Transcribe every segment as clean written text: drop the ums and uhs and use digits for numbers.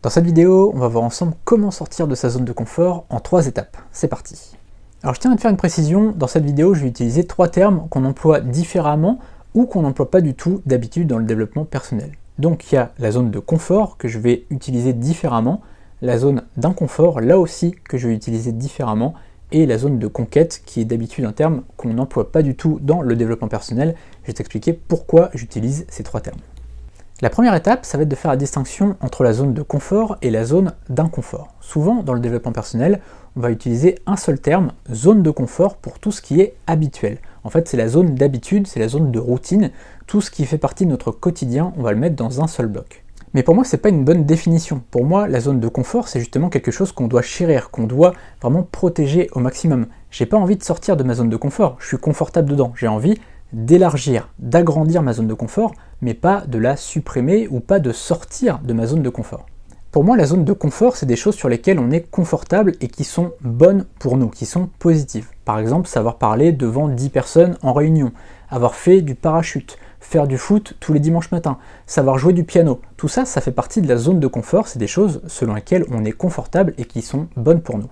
Dans cette vidéo, on va voir ensemble comment sortir de sa zone de confort en 3 étapes. C'est parti. Alors je tiens à te faire une précision, dans cette vidéo je vais utiliser 3 termes qu'on emploie différemment ou qu'on n'emploie pas du tout d'habitude dans le développement personnel. Donc il y a la zone de confort que je vais utiliser différemment, la zone d'inconfort là aussi que je vais utiliser différemment, et la zone de conquête qui est d'habitude un terme qu'on n'emploie pas du tout dans le développement personnel. Je vais t'expliquer pourquoi j'utilise ces 3 termes. La première étape, ça va être de faire la distinction entre la zone de confort et la zone d'inconfort. Souvent, dans le développement personnel, on va utiliser un seul terme, zone de confort, pour tout ce qui est habituel. En fait, c'est la zone d'habitude, c'est la zone de routine. Tout ce qui fait partie de notre quotidien, on va le mettre dans un seul bloc. Mais pour moi, c'est pas une bonne définition. Pour moi, la zone de confort, c'est justement quelque chose qu'on doit chérir, qu'on doit vraiment protéger au maximum. J'ai pas envie de sortir de ma zone de confort, je suis confortable dedans. J'ai envie d'élargir, d'agrandir ma zone de confort, mais pas de la supprimer ou pas de sortir de ma zone de confort. Pour moi, la zone de confort, c'est des choses sur lesquelles on est confortable et qui sont bonnes pour nous, qui sont positives. Par exemple, savoir parler devant 10 personnes en réunion, avoir fait du parachute, faire du foot tous les dimanches matins, savoir jouer du piano. Tout ça, ça fait partie de la zone de confort, c'est des choses selon lesquelles on est confortable et qui sont bonnes pour nous.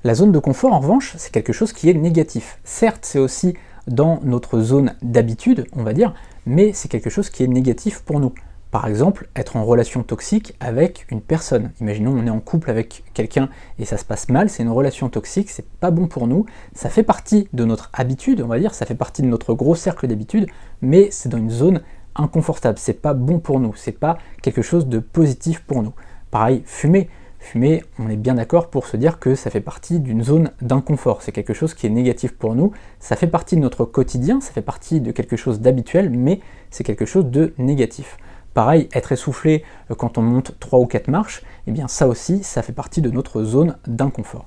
La zone de confort, en revanche, c'est quelque chose qui est négatif. Certes, c'est aussi dans notre zone d'habitude, on va dire, mais c'est quelque chose qui est négatif pour nous. Par exemple, être en relation toxique avec une personne. Imaginons on est en couple avec quelqu'un et ça se passe mal, c'est une relation toxique, c'est pas bon pour nous, ça fait partie de notre habitude, on va dire, ça fait partie de notre gros cercle d'habitude, mais c'est dans une zone inconfortable, c'est pas bon pour nous, c'est pas quelque chose de positif pour nous. Pareil, fumer. Fumer, on est bien d'accord pour se dire que ça fait partie d'une zone d'inconfort, c'est quelque chose qui est négatif pour nous, ça fait partie de notre quotidien, ça fait partie de quelque chose d'habituel, mais c'est quelque chose de négatif. Pareil, être essoufflé quand on monte 3 ou 4 marches, eh bien ça aussi, ça fait partie de notre zone d'inconfort.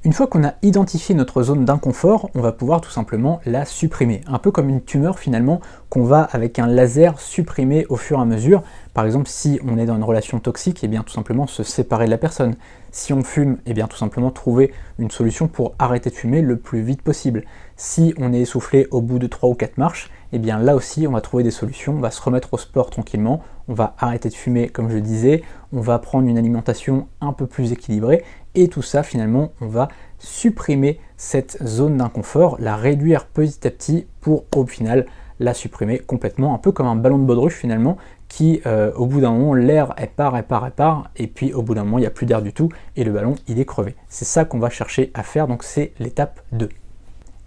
Une fois qu'on a identifié notre zone d'inconfort, on va pouvoir tout simplement la supprimer. Un peu comme une tumeur finalement qu'on va avec un laser supprimer au fur et à mesure. Par exemple, si on est dans une relation toxique, eh bien tout simplement se séparer de la personne. Si on fume, eh bien tout simplement trouver une solution pour arrêter de fumer le plus vite possible. Si on est essoufflé au bout de 3 ou 4 marches, eh bien là aussi on va trouver des solutions, on va se remettre au sport tranquillement, on va arrêter de fumer comme je disais, on va prendre une alimentation un peu plus équilibrée, et tout ça finalement on va supprimer cette zone d'inconfort, la réduire petit à petit pour au final la supprimer complètement, un peu comme un ballon de baudruche finalement, qui au bout d'un moment l'air part, et puis au bout d'un moment il n'y a plus d'air du tout et le ballon il est crevé. C'est ça qu'on va chercher à faire, donc c'est l'étape 2.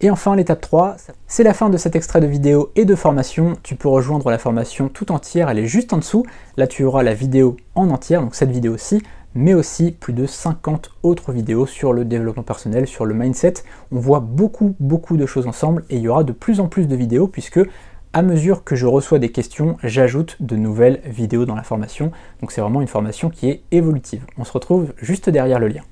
Et enfin l'étape 3, c'est la fin de cet extrait de vidéo et de formation. Tu peux rejoindre la formation tout entière, elle est juste en dessous. Là tu auras la vidéo en entière, donc cette vidéo-ci, mais aussi plus de 50 autres vidéos sur le développement personnel, sur le mindset. On voit beaucoup de choses ensemble et il y aura de plus en plus de vidéos puisque à mesure que je reçois des questions, j'ajoute de nouvelles vidéos dans la formation. Donc c'est vraiment une formation qui est évolutive. On se retrouve juste derrière le lien.